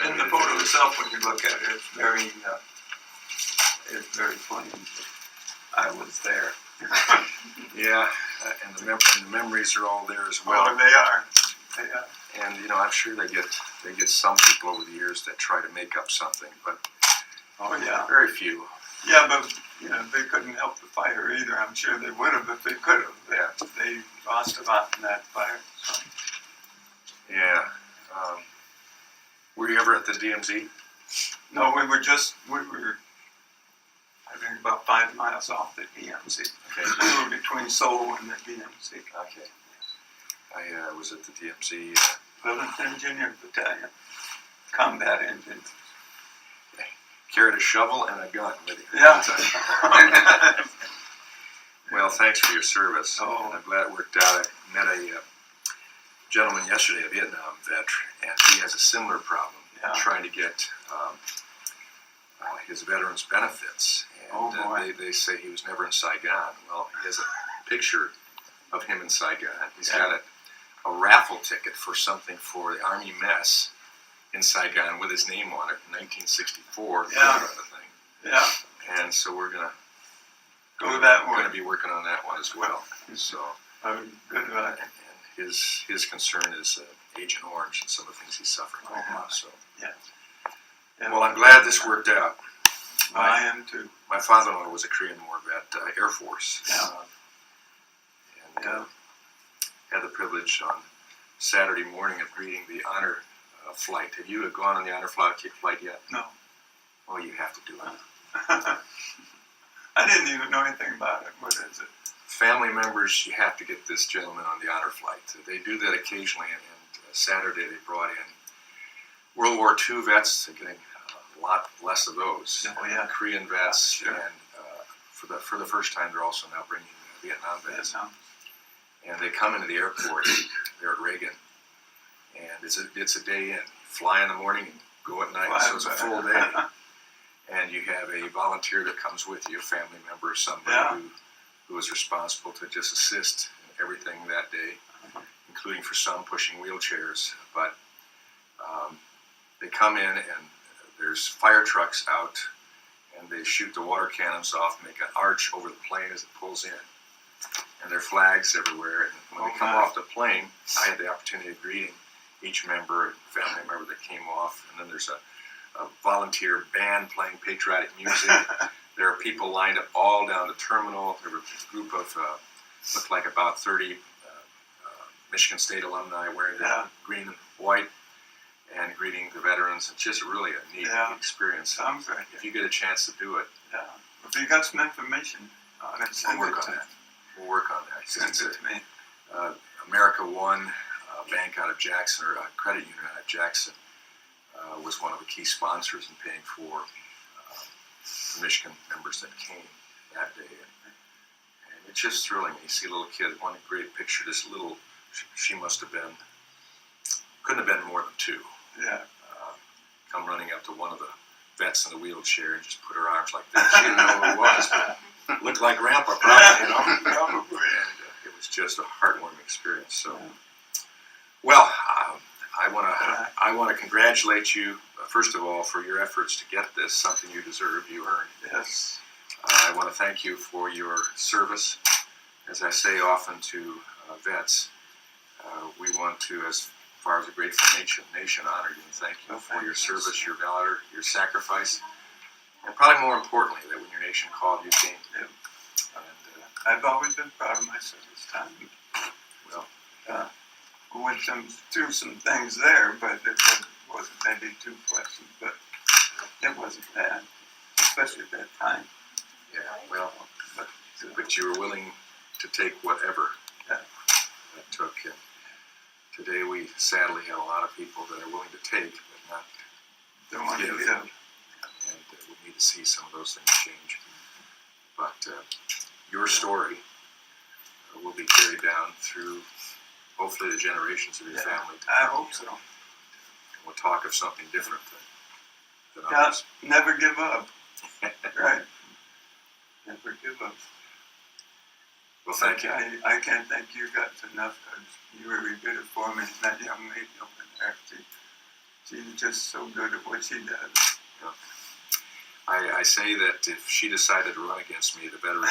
And the photo itself, when you look at it, it's very plain. I was there. Yeah, and the memories are all there as well. Oh, they are. They are. And I'm sure they get some people over the years that try to make up something, but oh yeah, very few. Yeah, but they couldn't help the fire either. I'm sure they would have if they could have. Yeah, they lost a lot in that fire. So. Yeah. Were you ever at the DMZ? No, we were, I think, about 5 miles off the DMZ. Okay. We were between Seoul and the DMZ. Okay. I was at the DMZ. 11th Engineer Battalion, Combat Engine. Carried a shovel and a gun with you. Yeah. Well, thanks for your service. Oh. And I'm glad it worked out. I met a gentleman yesterday, a Vietnam veteran, and he has a similar problem, trying to get his veterans benefits. And they say he was never in Saigon. Well, he has a picture of him in Saigon. He's got a raffle ticket for something for the Army mess in Saigon with his name on it in 1964. Yeah. Yeah. And so we're going to go that way. Going to be working on that one as well. So good luck. And his concern is Agent Orange and some of the things he's suffering right now. So yeah. Well, I'm glad this worked out. I am too. My father-in-law was a Korean War vet, Air Force. And had the privilege on Saturday morning of greeting the honor flight. Have you gone on the honor flight yet? No. Oh, you have to do it. I didn't even know anything about it. What is it? Family members, you have to get this gentleman on the honor flight. They do that occasionally, and Saturday they brought in World War II vets, getting a lot less of those. Oh, yeah. Korean vets, sure. And for the first time, they're also now bringing Vietnam vets. And they come into the airport there at Reagan, and it's a day in. Fly in the morning and go at night, so it's a full day. And you have a volunteer that comes with you, a family member or somebody who is responsible to just assist in everything that day, including for some pushing wheelchairs. But they come in and there's fire trucks out, and they shoot the water cannons off, make an arch over the plane as it pulls in. And there are flags everywhere. And when they come off the plane, I had the opportunity of greeting each member and family member that came off. And then there's a volunteer band playing patriotic music. There are people lined up all down the terminal. There were a group of, looked like about 30 Michigan State alumni wearing green and white and greeting the veterans. It's just really a neat experience. Sounds right. If you get a chance to do it. Yeah. If you got some information on it, send We'll it work to on that. We'll work on that. Send it to me. America One, bank out of Jackson, or a credit union out of Jackson, was one of the key sponsors in paying for the Michigan members that came that day. And it's just thrilling. You see a little kid, one great picture, this little, she must have been, couldn't have been more than 2. Yeah. Come running up to one of the vets in the wheelchair and just put her arms like this. She didn't know who it was, but looked like Grandpa, probably, Probably. And it was just a heartwarming experience. So, well, I want to congratulate you, first of all, for your efforts to get this, something you deserve, you earned. Yes. I want to thank you for your service. As I say often to vets, we want to, as far as a grateful nation, honor you and thank you for your service, your valor, your sacrifice, and probably more importantly, that when your nation called, you came. Yeah. And I've always been proud of my service time. Well, we went through some things there, but it wasn't maybe too pleasant, but it wasn't bad, especially at that time. Yeah, well, but you were willing to take whatever that took. And today we sadly have a lot of people that are willing to take, but not Don't want to give. give. And we need to see some of those things change. But your story will be carried down through hopefully the generations of your family. I hope so. And we'll talk of something different than Yeah, others. never give up. Right. Never give up. Well, thank you. I can't thank you guys enough because you really did it for me. That young lady over there, She's just so good at what she does. I say that if she decided to run against me, the veterans,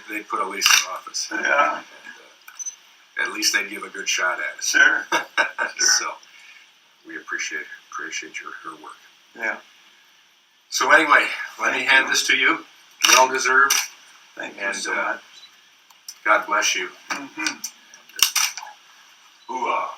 they'd put Elise in office. Yeah. And, at least they'd give a good shot at it. Sure. So we appreciate her work. Yeah. So anyway, let me hand this to you. Well deserved. Thank you And, so much. God bless you. Mm-hmm. Hoorah.